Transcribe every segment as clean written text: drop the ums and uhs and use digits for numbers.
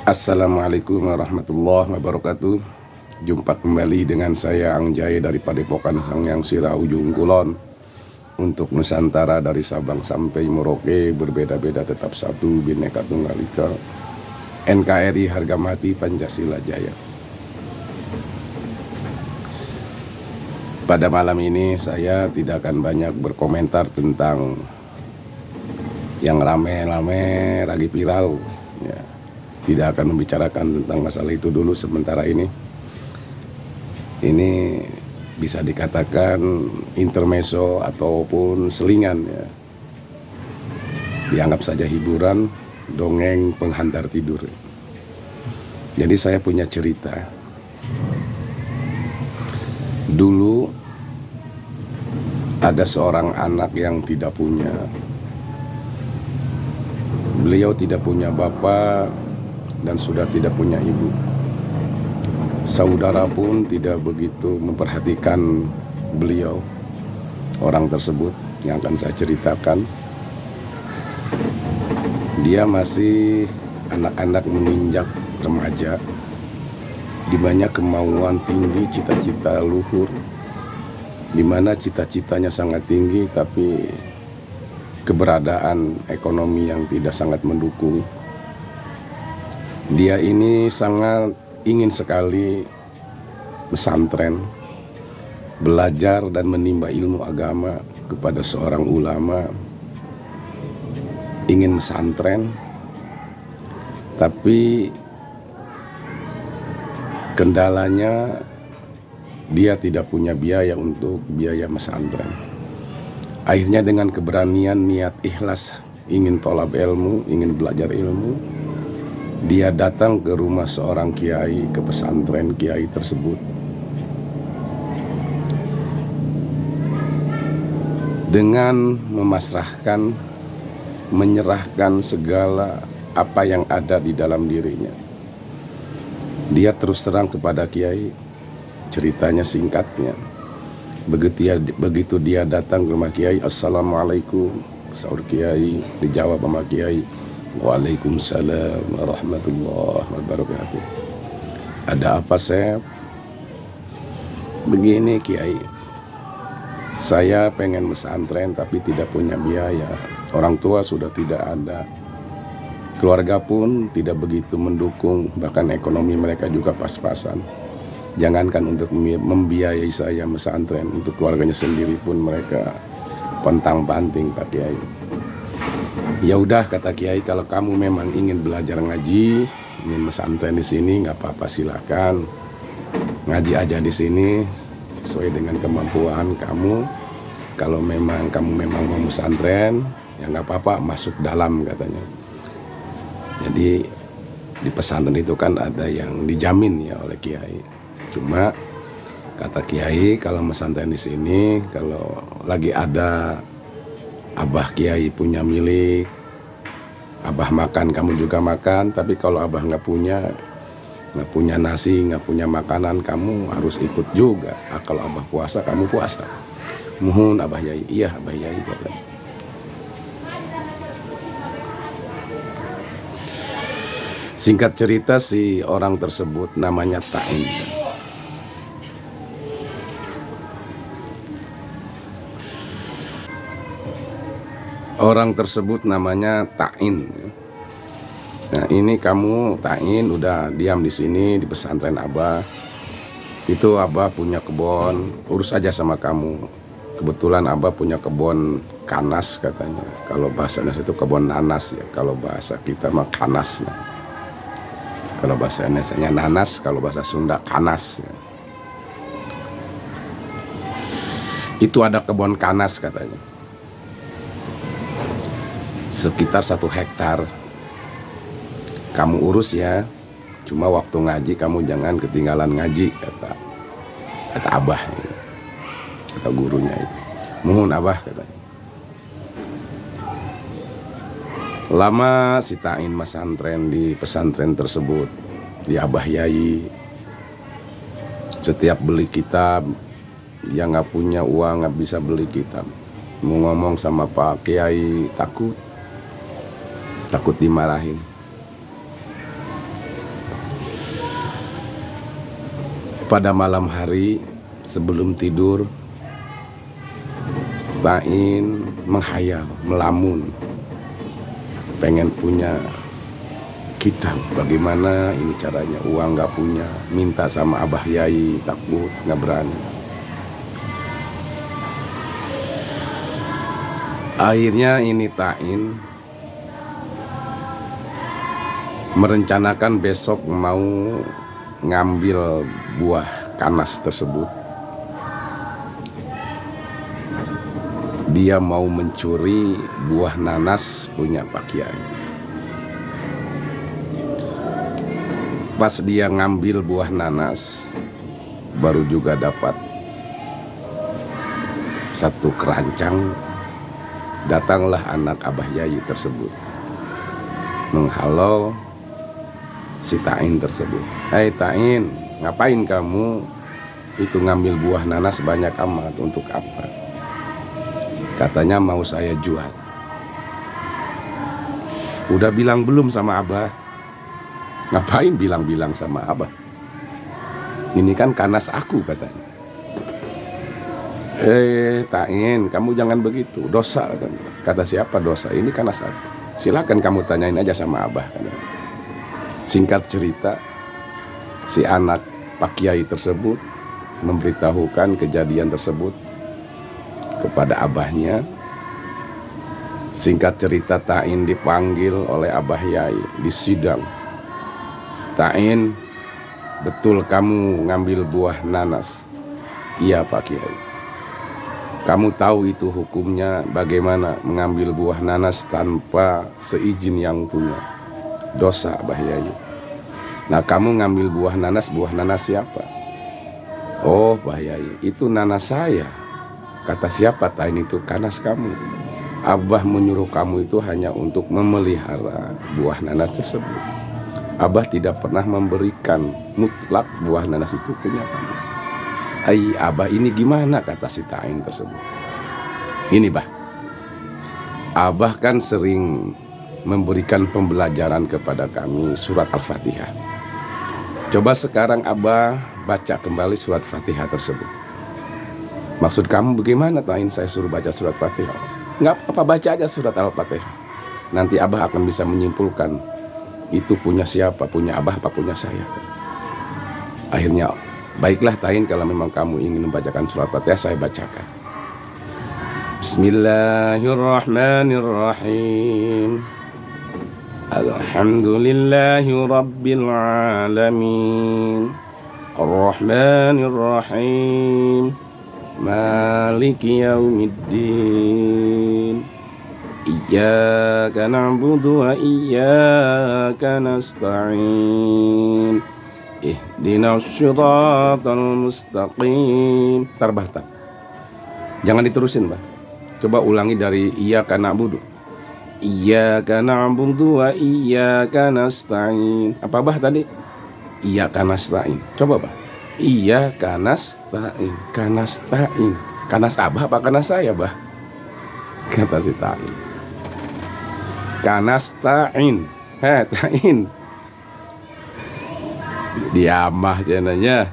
Assalamualaikum warahmatullahi wabarakatuh. Jumpa kembali dengan saya Angjay dari Padepokan Sangyang Sira Ujung Kulon. Untuk Nusantara dari Sabang sampai Merauke, berbeda-beda tetap satu, Bhinneka Tunggal Ika, NKRI harga mati, Pancasila Jaya. Pada malam ini saya tidak akan banyak berkomentar tentang yang rame-rame lagi viral ya. Tidak akan membicarakan tentang masalah itu dulu sementara ini. Ini bisa dikatakan intermezzo ataupun selingan ya. Dianggap saja hiburan, dongeng penghantar tidur. Jadi saya punya cerita. Dulu ada seorang anak yang tidak punya. Beliau tidak punya bapak dan sudah tidak punya ibu. Saudara pun tidak begitu memperhatikan beliau. Orang tersebut yang akan saya ceritakan, dia masih anak-anak menginjak remaja, di mana kemauan tinggi, cita-cita luhur, di mana cita-citanya sangat tinggi tapi keberadaan ekonomi yang tidak sangat mendukung. Dia ini sangat ingin sekali pesantren, belajar dan menimba ilmu agama kepada seorang ulama. Ingin pesantren, tapi kendalanya dia tidak punya biaya untuk biaya pesantren. Akhirnya dengan keberanian, niat ikhlas, ingin tolab ilmu, ingin belajar ilmu, dia datang ke rumah seorang kiai, ke pesantren kiai tersebut. Dengan memasrahkan, menyerahkan segala apa yang ada di dalam dirinya. Dia terus terang kepada kiai, ceritanya singkatnya. Begitu dia datang ke rumah kiai, "Assalamualaikum," sahur kiai. Dijawab sama kiai, "Waalaikumsalam warahmatullahi wabarakatuh." "Ada apa, Sep?" "Begini Kiai, saya pengen pesantren tapi tidak punya biaya. Orang tua sudah tidak ada, keluarga pun tidak begitu mendukung, bahkan ekonomi mereka juga pas-pasan. Jangankan untuk membiayai saya pesantren, untuk keluarganya sendiri pun mereka pontang-panting Pak Kiai." "Ya udah," kata Kiai, "kalau kamu memang ingin belajar ngaji, ingin pesantren di sini, nggak apa-apa, silakan ngaji aja di sini sesuai dengan kemampuan kamu. Kalau memang kamu mau pesantren, ya nggak apa-apa, masuk dalam," katanya. Jadi di pesantren itu kan ada yang dijamin ya oleh Kiai. Cuma kata Kiai, kalau pesantren di sini, kalau lagi ada Abah Kiai punya milik, Abah makan, kamu juga makan. Tapi kalau Abah nggak punya nasi, nggak punya makanan, kamu harus ikut juga. Kalau Abah puasa, kamu puasa. Mohon Abah Yai." "Iya Abah Yai," katanya. Singkat cerita, si orang tersebut namanya Ta'in. Orang tersebut namanya Ta'in. Nah, ini kamu Ta'in udah diam di sini di pesantren Abah. Itu Abah punya kebun, urus aja sama kamu. Kebetulan Abah punya kebun kanas katanya. Kalau bahasa Indonesia itu kebun nanas ya. Kalau bahasa kita mah kanas. Nah. Kalau bahasa Indonesia nanas, kalau bahasa Sunda kanas ya. Itu ada kebun kanas katanya, sekitar 1 hektar. Kamu urus ya, cuma waktu ngaji kamu jangan ketinggalan ngaji, kata Abah, kata gurunya itu. "Mohon Abah," katanya. Lama si Ta'in pesantren di pesantren tersebut, di Abah Yai. Setiap beli kitab, yang nggak punya uang nggak bisa beli kitab. Mau ngomong sama Pak Kiai takut dimarahin. Pada malam hari sebelum tidur, Tain menghayal, melamun, pengen punya kitab. Bagaimana ini caranya? Uang nggak punya, minta sama Abah Yai, takut, nggak berani. Akhirnya ini Tain merencanakan besok mau ngambil buah kanas tersebut. Dia mau mencuri buah nanas punya Pak Kiai. Pas dia ngambil buah nanas, baru juga dapat satu keranjang. Datanglah anak Abah Yai tersebut, menghalau si Tain tersebut. Hai Tain, ngapain kamu itu ngambil buah nanas banyak amat, untuk apa? Katanya mau saya jual. Udah bilang belum sama Abah? Ngapain bilang-bilang sama Abah? Ini kan kanas aku, katanya. Tain, kamu jangan begitu, dosa, kan? Kata siapa dosa? Ini kanas aku. Silakan kamu tanyain aja sama Abah, katanya. Singkat cerita, si anak Pak Kiai tersebut memberitahukan kejadian tersebut kepada abahnya. Singkat cerita, Tain dipanggil oleh Abah Yai di sidang. Tain, betul kamu ngambil buah nanas? Iya Pak Kiai. Kamu tahu itu hukumnya bagaimana mengambil buah nanas tanpa seizin yang punya? Dosa Abah Yai. Nah, kamu ngambil buah nanas siapa? Oh Pak Yai, itu nanas saya. Kata siapa? Tain, itu kanas kamu. Abah menyuruh kamu itu hanya untuk memelihara buah nanas tersebut. Abah tidak pernah memberikan mutlak buah nanas itu punya kamu. Abah ini gimana? Kata si Tain tersebut. Ini Bah, Abah kan sering memberikan pembelajaran kepada kami surat Al-Fatihah. Coba sekarang Abah baca kembali surat Fatihah tersebut. Maksud kamu bagaimana Tain, saya suruh baca surat Fatihah? Nggak apa-apa, baca aja surat Al-Fatihah. Nanti Abah akan bisa menyimpulkan itu punya siapa, punya Abah apa punya saya. Akhirnya, baiklah Tain, kalau memang kamu ingin membacakan surat Fatihah, saya bacakan. Bismillahirrahmanirrahim. Alhamdulillahi Rabbil Alamin, Ar-Rahmanirrahim, Maliki yaumiddin, Iyyaka na'budu wa iyyaka nasta'in, Ihdinas siratal mustaqim. Tarbah. Jangan diterusin, Bah. Coba ulangi dari Iyyaka na'budu. Iyyaka na'budu wa iyyaka nasta'in. Apa Bah tadi? Iyyaka nasta'in. Coba Bah. Iyyaka nasta'in. Kanastain. Kanas Abah apa kanas saya, Bah? Kata si Tain. Kanastain. Tain. Diamah jenanya.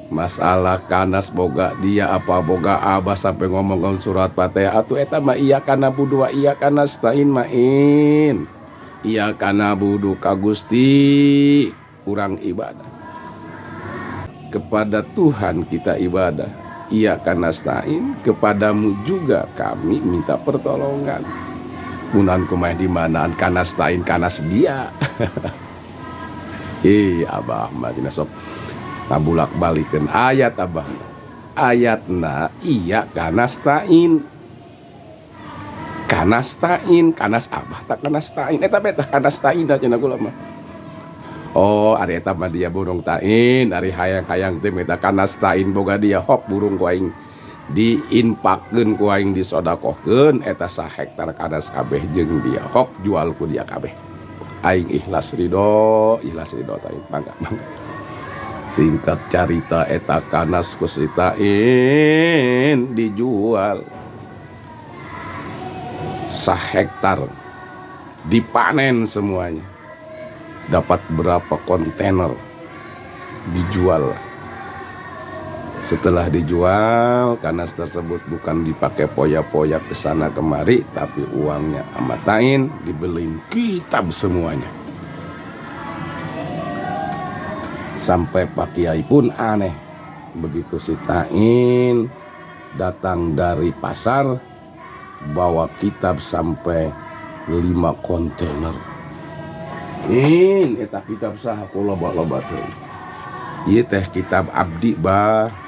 Masalah kanas boga dia apa boga Abah sampai ngomong surat Fatihah atuh eta mah iyyaka na'budu wa iyyaka nasta'in main. Iyyaka na'budu ka Gusti, urang ibadah kepada Tuhan kita ibadah. Iyyaka nasta'in, kepadamu juga kami minta pertolongan. Punan kumah di manaan kanastain kanas dia. Abah mah dina sok ngabulak balikeun ayat Abah. Ayatna iyyaka nasta'in. Kanastain, kanas Abah tak kanastain. Eta beta kanastain cenah kula mah. Oh, ari eta mah dia burung Tain, ari hayang-hayang teh eta kanastain boga dia hop burung ku aing diinpakeun ku aing disodakohkeun eta 1 hektar kanas kabeh jeung dia hop jual ku dia kabeh. Aing ikhlas ridho Tain, mangga. Singkat carita eta kanas ku si Tain dijual 1 hektar, dipanen semuanya. Dapat berapa kontainer, dijual Setelah dijual, kanas tersebut bukan dipakai poya-poya ke sana kemari, tapi uangnya amatain, dibeliin kitab semuanya. Sampai Pak Kiai pun aneh. Begitu si Tain datang dari pasar, bawa kitab sampai 5 kontainer. Eta kitab saha kula loba teh. Ieu teh kitab abdi bah.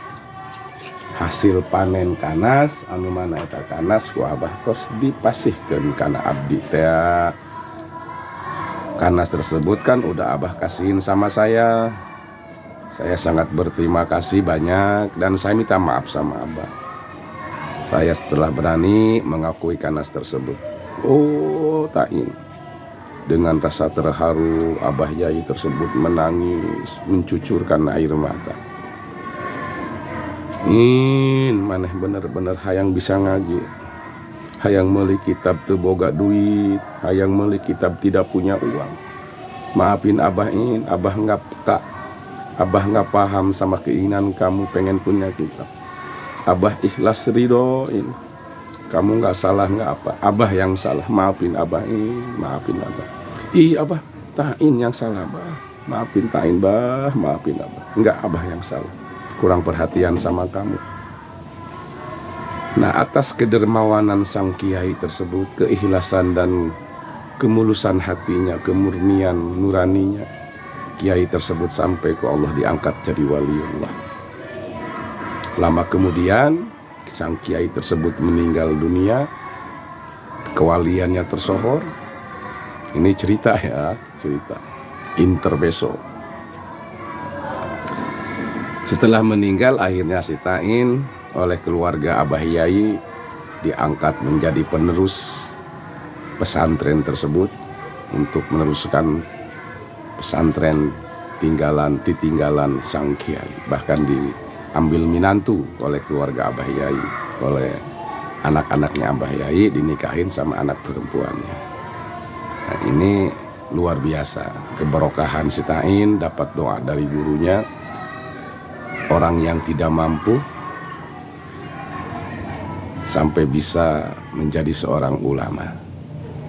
Hasil panen kanas anu mana eta kanas ku abah tos dipasihkeun kana abdi teh. Kanas tersebut kan udah abah kasihin sama saya. Saya sangat berterima kasih banyak dan saya minta maaf sama abah. Saya setelah berani mengakui kanas tersebut. Oh, Tain. Dengan rasa terharu, Abah Yai tersebut menangis, mencucurkan air mata. Maneh bener-bener hayang bisa ngaji. Hayang meuli kitab teu boga duit, hayang meuli kitab tidak punya uang. Maafin Abah Abah nggak peka. Abah nggak paham sama keinginan kamu pengen punya kitab. Abah ikhlas ridhoin. Kamu nggak salah nggak apa. Abah yang salah. Maafin Abah maafin Abah. Abah Tain yang salah bah. Maafin Tain bah. Maafin Abah. Nggak Abah yang salah. Kurang perhatian sama kamu. Nah, atas kedermawanan sang kiai tersebut, keikhlasan dan kemulusan hatinya, kemurnian nuraninya, kiai tersebut sampai ke Allah diangkat jadi waliullah. Lama kemudian sang kiai tersebut meninggal dunia, kewaliannya tersohor. Ini cerita ya, cerita interbeso. Setelah meninggal akhirnya si Tain oleh keluarga Abah Yai diangkat menjadi penerus pesantren tersebut untuk meneruskan pesantren ditinggalan sang kiai. Bahkan diambil minantu oleh keluarga Abah Yai, oleh anak-anaknya Abah Yai dinikahin sama anak perempuannya. Nah, ini luar biasa keberkahan si Tain, dapat doa dari gurunya. Orang yang tidak mampu sampai bisa menjadi seorang ulama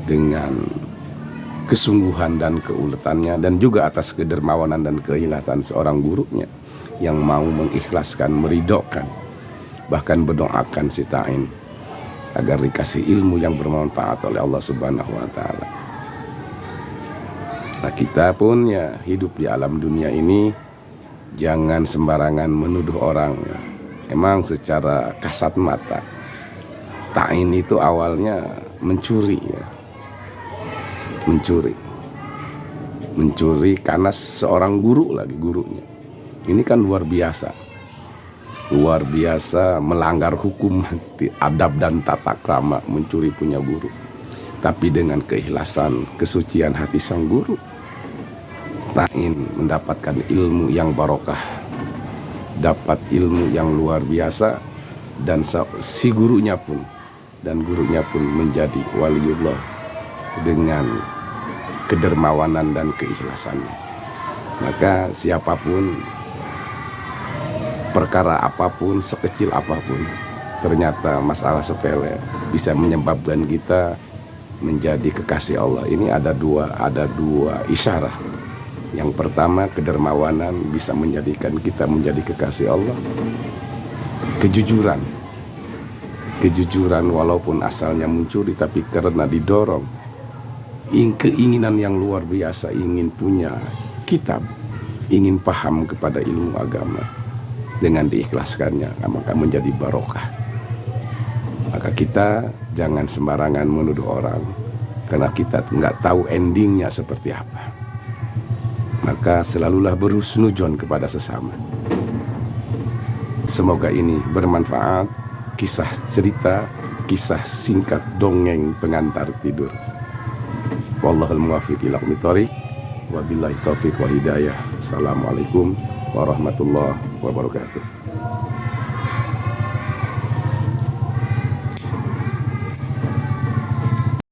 dengan kesungguhan dan keuletannya, dan juga atas kedermawanan dan keikhlasan seorang gurunya yang mau mengikhlaskan, meridhokan, bahkan berdoakan si Tain agar dikasih ilmu yang bermanfaat oleh Allah Subhanahu wa Ta'ala. Nah, kita pun ya hidup di alam dunia ini jangan sembarangan menuduh orang. Emang secara kasat mata Tain itu awalnya mencuri ya. Mencuri kanas seorang guru lagi, gurunya. Ini kan luar biasa melanggar hukum adab dan tata krama, mencuri punya guru. Tapi dengan keikhlasan, kesucian hati sang guru, Tain mendapatkan ilmu yang barokah, dapat ilmu yang luar biasa, dan si gurunya pun menjadi waliullah dengan kedermawanan dan keikhlasannya. Maka siapapun, perkara apapun, sekecil apapun, ternyata masalah sepele bisa menyebabkan kita menjadi kekasih Allah. Ini ada dua isyarat. Yang pertama, kedermawanan bisa menjadikan kita menjadi kekasih Allah. Kejujuran walaupun asalnya mencuri, tapi karena didorong keinginan yang luar biasa, ingin punya kitab, ingin paham kepada ilmu agama, dengan diikhlaskannya maka menjadi barokah. Maka kita jangan sembarangan menuduh orang, karena kita nggak tahu endingnya seperti apa. Maka selalulah berhusnudzon kepada sesama. Semoga ini bermanfaat, kisah cerita, kisah singkat dongeng pengantar tidur. Wallahul muwaffiq ila aqwamit thoriq, wabillahi taufiq wal hidayah. Assalamualaikum warahmatullahi wabarakatuh.